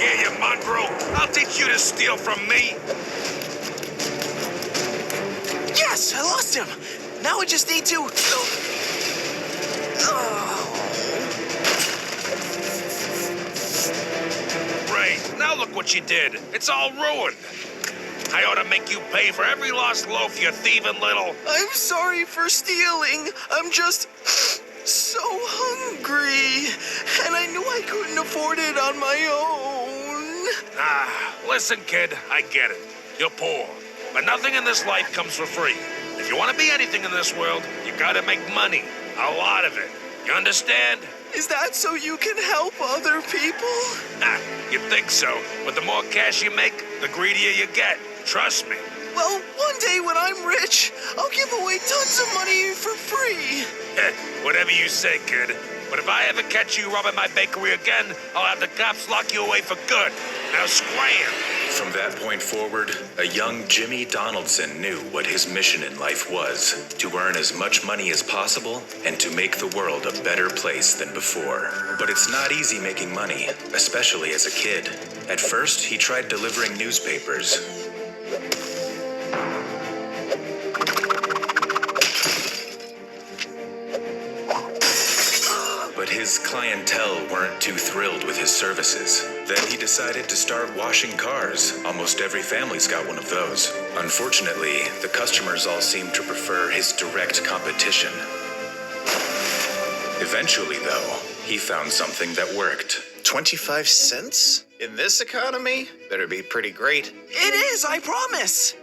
here, you mongrel. I'll teach you to steal from me. Yes, I lost him. Now I just need to... Ray, now look what you did. It's all ruined. I ought to make you pay for every lost loaf, you thieving little... I'm sorry for stealing. I'm just so hungry. And I knew I couldn't afford it on my own. Ah, listen, kid, I get it. You're poor. But nothing in this life comes for free. If you want to be anything in this world, you gotta make money. A lot of it. You understand? Is that so you can help other people? Ah, you think so. But the more cash you make, the greedier you get. Trust me. Well, one day when I'm rich, I'll give away tons of money for free. Whatever you say, kid. But if I ever catch you robbing my bakery again, I'll have the cops lock you away for good. Now scram! From that point forward, a young Jimmy Donaldson knew what his mission in life was: to earn as much money as possible and to make the world a better place than before. But it's not easy making money, especially as a kid. At first, he tried delivering newspapers. But his clientele weren't too thrilled with his services. Then he decided to start washing cars. Almost every family's got one of those. Unfortunately, the customers all seemed to prefer his direct competition. Eventually, though, he found something that worked. 25 cents? In this economy? Better be pretty great. It is, I promise.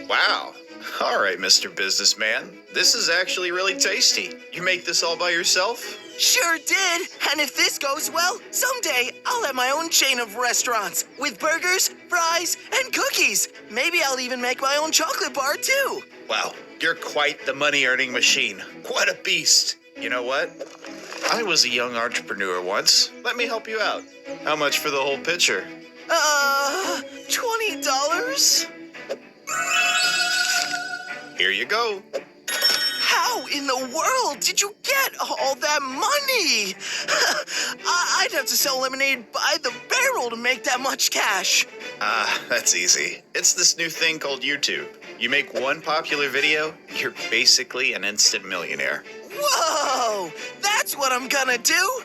Wow. All right, Mr. Businessman. This is actually really tasty. You make this all by yourself? Sure did. And if this goes well, someday I'll have my own chain of restaurants with burgers, fries, and cookies. Maybe I'll even make my own chocolate bar, too. Wow, you're quite the money-earning machine. What a beast. You know what? I was a young entrepreneur once. Let me help you out. How much for the whole pitcher? $20? Here you go. How in the world did you get all that money? I'd have to sell lemonade by the barrel to make that much cash. That's easy. It's this new thing called YouTube. You make one popular video, you're basically an instant millionaire. Whoa! That's what I'm gonna do.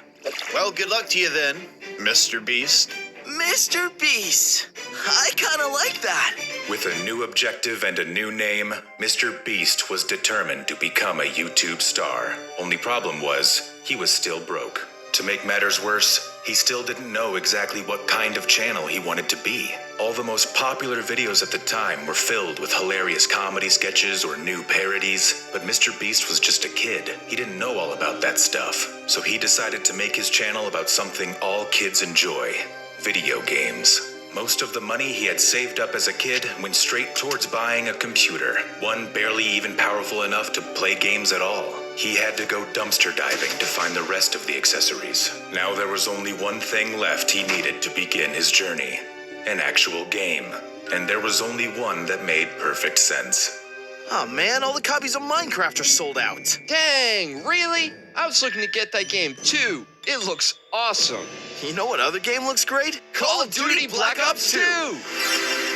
Well, good luck to you then, Mr. Beast. Mr. Beast. I kinda like that. With a new objective and a new name, Mr. Beast was determined to become a YouTube star. Only problem was, he was still broke. To make matters worse, he still didn't know exactly what kind of channel he wanted to be. All the most popular videos at the time were filled with hilarious comedy sketches or new parodies, but Mr. Beast was just a kid. He didn't know all about that stuff. So he decided to make his channel about something all kids enjoy: video games. Most of the money he had saved up as a kid went straight towards buying a computer, one barely even powerful enough to play games at all. He had to go dumpster diving to find the rest of the accessories. Now there was only one thing left he needed to begin his journey: an actual game. And there was only one that made perfect sense. Oh man, all the copies of Minecraft are sold out. Dang, really? I was looking to get that game too. It looks awesome. You know what other game looks great? Call of Duty Black Ops 2!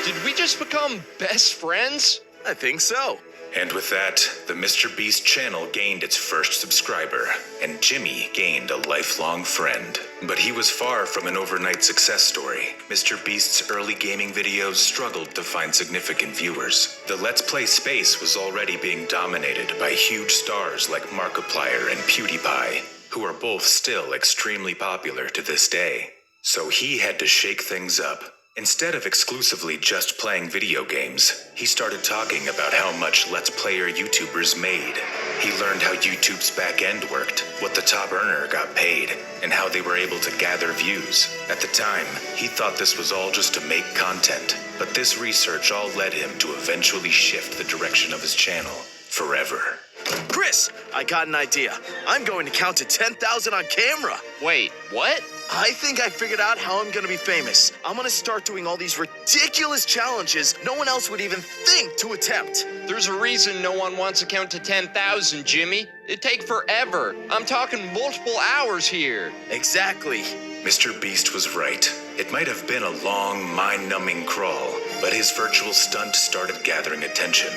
Did we just become best friends? I think so. And with that, the Mr. Beast channel gained its first subscriber, and Jimmy gained a lifelong friend. But he was far from an overnight success story. Mr. Beast's early gaming videos struggled to find significant viewers. The Let's Play space was already being dominated by huge stars like Markiplier and PewDiePie, who are both still extremely popular to this day. So he had to shake things up. Instead of exclusively just playing video games, he started talking about how much Let's Player YouTubers made. He learned how YouTube's back end worked, what the top earner got paid, and how they were able to gather views. At the time, he thought this was all just to make content, but this research all led him to eventually shift the direction of his channel forever. Chris, I got an idea. I'm going to count to 10,000 on camera. Wait, what? I think I figured out how I'm gonna be famous. I'm gonna start doing all these ridiculous challenges no one else would even think to attempt. There's a reason no one wants to count to 10,000, Jimmy. It'd take forever. I'm talking multiple hours here. Exactly. Mr. Beast was right. It might have been a long, mind-numbing crawl, but his virtual stunt started gathering attention.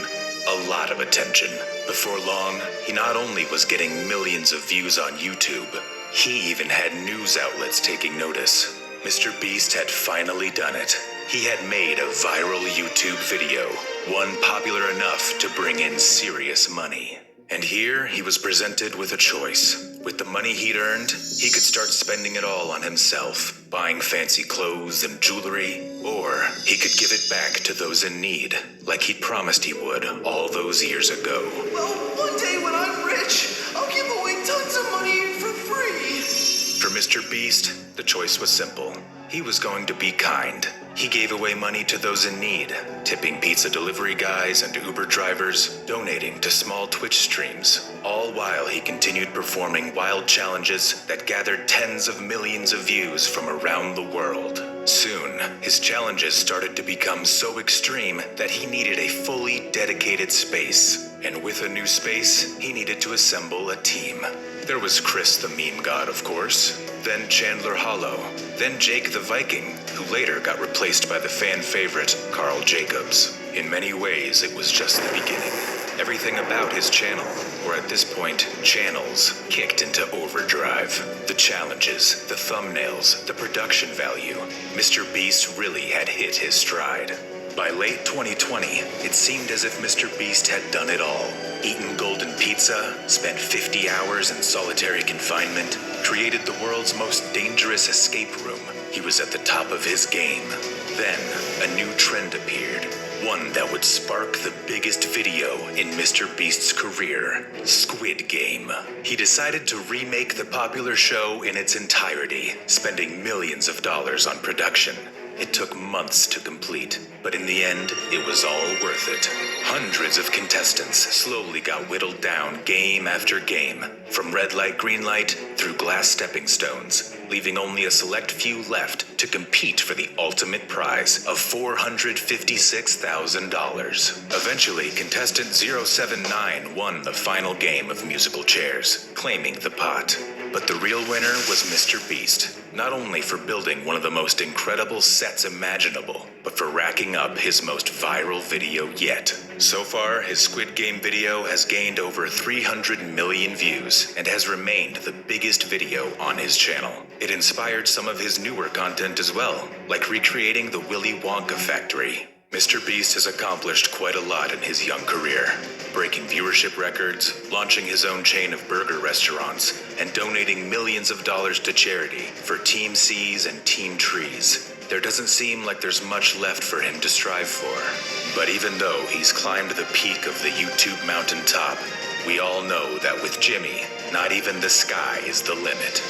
A lot of attention. Before long, he not only was getting millions of views on YouTube, he even had news outlets taking notice. Mr. Beast had finally done it. He had made a viral YouTube video, one popular enough to bring in serious money. And here he was presented with a choice. With the money he'd earned, he could start spending it all on himself, buying fancy clothes and jewelry, or he could give it back to those in need, like he'd promised he would all those years ago. Well, one day when I'm rich, I'll give away tons of money for free. For Mr. Beast, the choice was simple. He was going to be kind. He gave away money to those in need, tipping pizza delivery guys and Uber drivers, donating to small Twitch streams, all while he continued performing wild challenges that gathered tens of millions of views from around the world. Soon, his challenges started to become so extreme that he needed a fully dedicated space. And with a new space, he needed to assemble a team. There was Chris the meme god, of course, then Chandler Hollow, then Jake the Viking, who later got replaced by the fan favorite Carl Jacobs. In many ways, it was just the beginning. Everything about his channel, or at this point, channels, kicked into overdrive. The challenges, the thumbnails, the production value. Mr. Beast really had hit his stride. By late 2020, it seemed as if Mr. Beast had done it all. Eaten golden pizza, spent 50 hours in solitary confinement, created the world's most dangerous escape room. He was at the top of his game. Then, a new trend appeared. One that would spark the biggest video in Mr. Beast's career, Squid Game. He decided to remake the popular show in its entirety, spending millions of dollars on production. It took months to complete, but in the end, it was all worth it. Hundreds of contestants slowly got whittled down game after game, from red light, green light, through glass stepping stones, leaving only a select few left to compete for the ultimate prize of $456,000. Eventually, contestant 079 won the final game of musical chairs, claiming the pot. But the real winner was Mr. Beast, not only for building one of the most incredible sets imaginable, but for racking up his most viral video yet. So far, his Squid Game video has gained over 300 million views and has remained the biggest video on his channel. It inspired some of his newer content as well, like recreating the Willy Wonka factory. Mr. Beast has accomplished quite a lot in his young career, breaking viewership records, launching his own chain of burger restaurants, and donating millions of dollars to charity for Team Seas and Team Trees. There doesn't seem like there's much left for him to strive for. But even though he's climbed the peak of the YouTube mountaintop, we all know that with Jimmy, not even the sky is the limit.